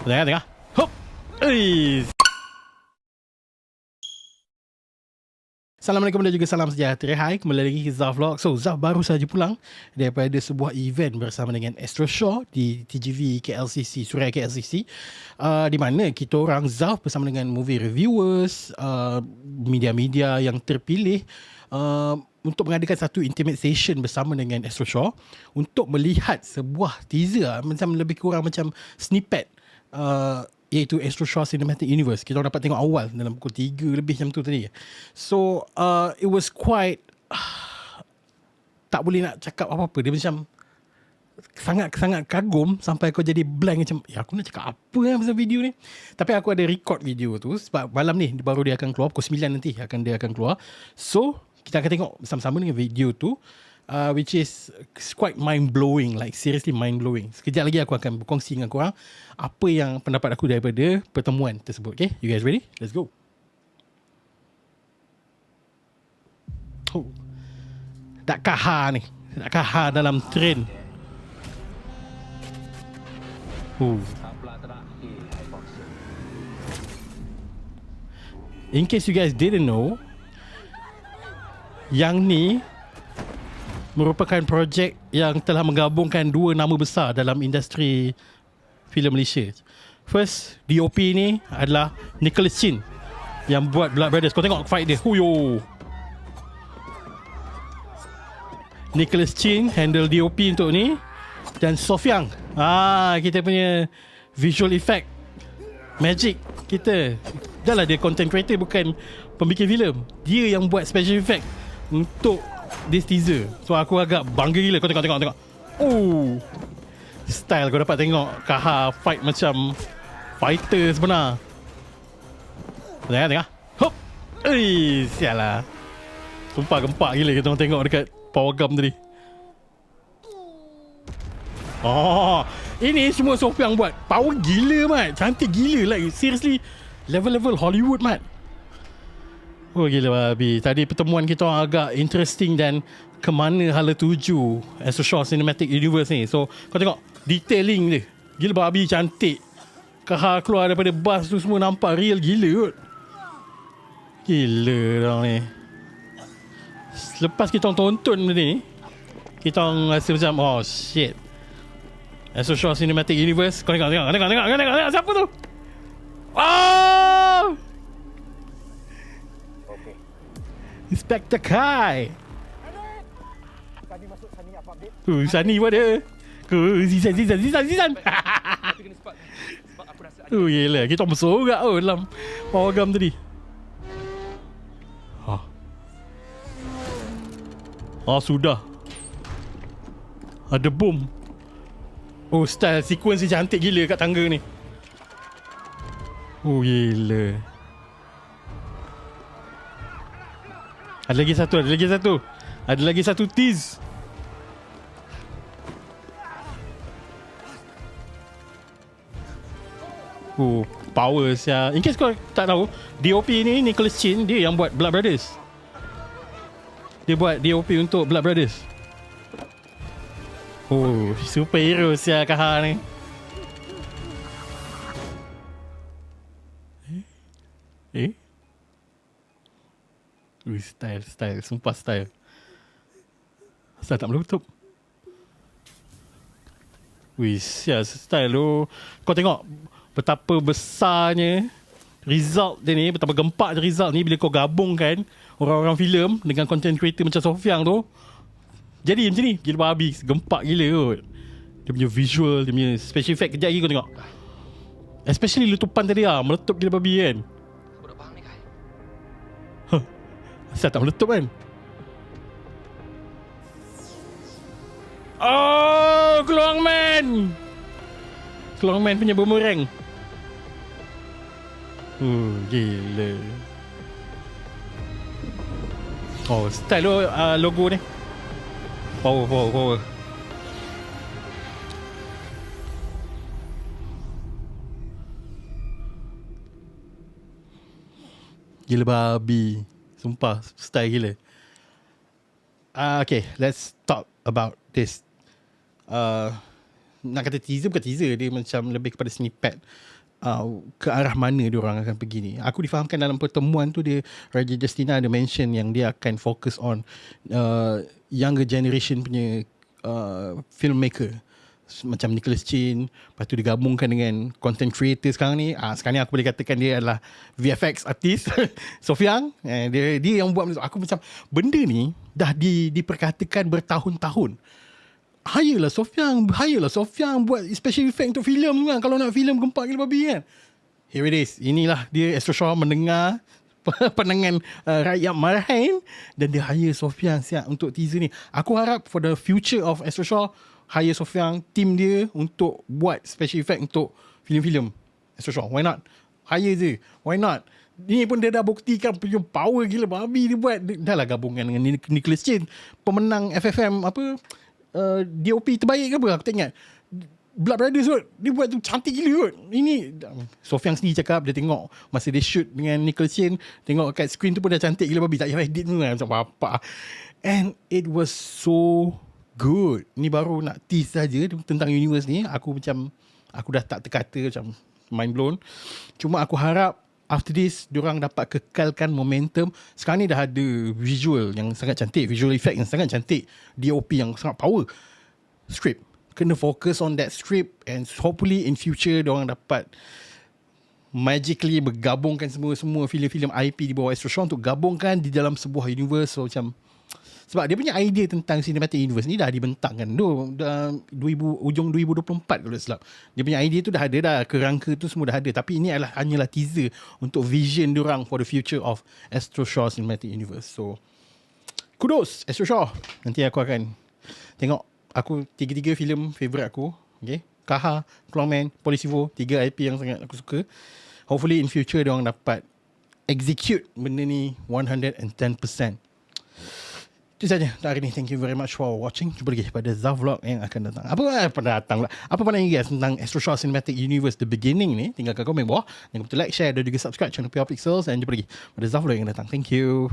Tengah. Hop. Assalamualaikum dan juga salam sejahtera. Hai, kembali lagi ke Zaf Vlog. So, Zaf baru saja pulang daripada sebuah event bersama dengan Astro Shaw di TGV KLCC, Suria KLCC. Di mana kita orang Zaf bersama dengan movie reviewers, media-media yang terpilih untuk mengadakan satu intimate session bersama dengan Astro Shaw untuk melihat sebuah teaser, macam lebih kurang macam snippet, iaitu Astro Shaw Cinematic Universe. Kita dapat tengok awal dalam pukul 3 lebih macam tu tadi. So it was quite tak boleh nak cakap apa-apa. Dia macam sangat kagum sampai aku jadi blank macam aku nak cakap apa pasal video ni. Tapi aku ada record video tu sebab malam ni baru dia akan keluar pukul 9 nanti dia akan keluar. So kita akan tengok bersama-sama dengan video tu, which is quite mind-blowing, like seriously mind-blowing. Sekejap lagi aku akan berkongsi dengan korang apa yang pendapat aku daripada pertemuan tersebut. Okay, you guys ready? Let's go. Tak kahar ni, tak kahar dalam train. In case you guys didn't know, yang ni merupakan projek yang telah menggabungkan dua nama besar dalam industri filem Malaysia. First, DOP ni adalah Nicholas Chin yang buat Blood Brothers. Kau tengok fight dia. Huyo. Nicholas Chin handle DOP untuk ni. Dan Sofiang, kita punya visual effect magic kita. Dah lah, dia content creator, bukan pembikin filem. Dia yang buat special effect untuk this teaser. So aku agak bangga gila. Kau tengok. Style kau dapat tengok Kaha fight macam fighter sebenar. Tengah. Hop. Sialah. Sumpah gempak gila kita tengok dekat power gum tadi. Ini semua Sofiang buat. Power gila, mat. Cantik gila. Like seriously, level Hollywood, mat. Gila babi. Tadi pertemuan kita orang agak interesting dan ke mana hala tuju Astro Shaw Cinematic Universe ni. So kau tengok detailing dia. Gila babi, cantik. Kahar keluar daripada bus tu semua nampak real gila kot. Gila dah ni. Lepas kita tonton benda ni, kita orang rasa macam oh shit, Astro Shaw Cinematic Universe. Kau tengok siapa tu? Inspector Kai. Sani pun ada. Zizan. Yelah, kita bersorak dalam power gum tadi. Sudah. Ada bom. Style sequence dia cantik gila kat tangga ni. Gila. Ada lagi satu tease. Power sia. In case kau tak tahu, DOP ni Nicholas Chin, dia yang buat Blood Brothers. Dia buat DOP untuk Blood Brothers. Superhero sia Kaha ni. Style, sumpah style. Asal tak boleh tutup. Style tu. Kau tengok betapa besarnya result dia ni, betapa gempak result ni bila kau gabungkan orang-orang filem dengan content creator macam Sofiang tu. Jadi macam ni, gila babi, gempak gila kot. Dia punya visual, dia punya special effect. Kejap lagi kau tengok, especially letupan tadi meletup gila babi kan. Asal tak meletup kan. Keluang man punya boomerang. Gila. Style logo ni. Power. Gila babi. Sumpah, style gila. Okay, let's talk about this nak kata teaser bukan teaser, dia macam lebih kepada snippet ke arah mana dia orang akan pergi ni. Aku difahamkan dalam pertemuan tu Raja Justina ada mention yang dia akan fokus on younger generation punya filmmaker macam Nicholas Chin, lepas tu digabungkan dengan content creator sekarang ni. Sekarang ni aku boleh katakan dia adalah VFX artist Sofiang. Dia yang buat. Aku macam benda ni dah diperkatakan bertahun-tahun. Hayalah Sofiang buat special effect untuk filem kan. Kalau nak filem gempak gila babi kan. Here it is. Inilah dia, Astro Shaw mendengar pandangan rakyat Marahin dan dia hire Sofiang siap untuk teaser ni. Aku harap for the future of Astro Shaw, hire Sofiang, team dia untuk buat special effect untuk filem-filem Astro Shaw. Why not? Hire je. Why not? Ni pun dia dah buktikan punya power gila babi dia buat. Dah lah gabungan dengan Nicholas Chin, pemenang FFM DOP terbaik ke apa, aku tak ingat. Blood Brothers kot, dia buat tu cantik gila kot. Ini Sofiang sendiri cakap dia tengok masa dia shoot dengan Nicholas Chin, tengok kat screen tu pun dah cantik gila babi, tak payah edit tu kan, macam apa. And it was so good. Ni baru nak tease saja tentang universe ni. Aku dah tak terkata, macam mind blown. Cuma aku harap after this diorang dapat kekalkan momentum. Sekarang ni dah ada visual yang sangat cantik, visual effect yang sangat cantik, DOP yang sangat power. Script kena fokus on that script, and hopefully in future diorang dapat magically bergabungkan semua filem-filem IP di bawah Astro Shaw untuk gabungkan di dalam sebuah universe. So macam, sebab dia punya idea tentang cinematic universe ni dah dibentangkan dah ujung 2024 kalau silap. Dia punya idea tu dah ada dah, kerangka tu semua dah ada, tapi ini hanyalah teaser untuk vision diorang for the future of Astro Shaw Cinematic Universe. So kudos Astro Shaw. Nanti aku akan tengok. Aku 3 filem favourite aku, okay? Kaha, Clawman, Polisivo, 3 IP yang sangat aku suka. Hopefully in future diorang dapat execute benda ni 110%. Itu saja untuk hari ni. Thank you very much for watching. Jumpa lagi pada Zaf Vlog yang akan datang. Apa pandangan guys tentang Astro Shaw Cinematic Universe The Beginning ni? Tinggalkan komen bawah. Jangan lupa like, share dan juga subscribe channel PR Pixels. Dan jumpa lagi pada Zaf Vlog yang akan datang. Thank you.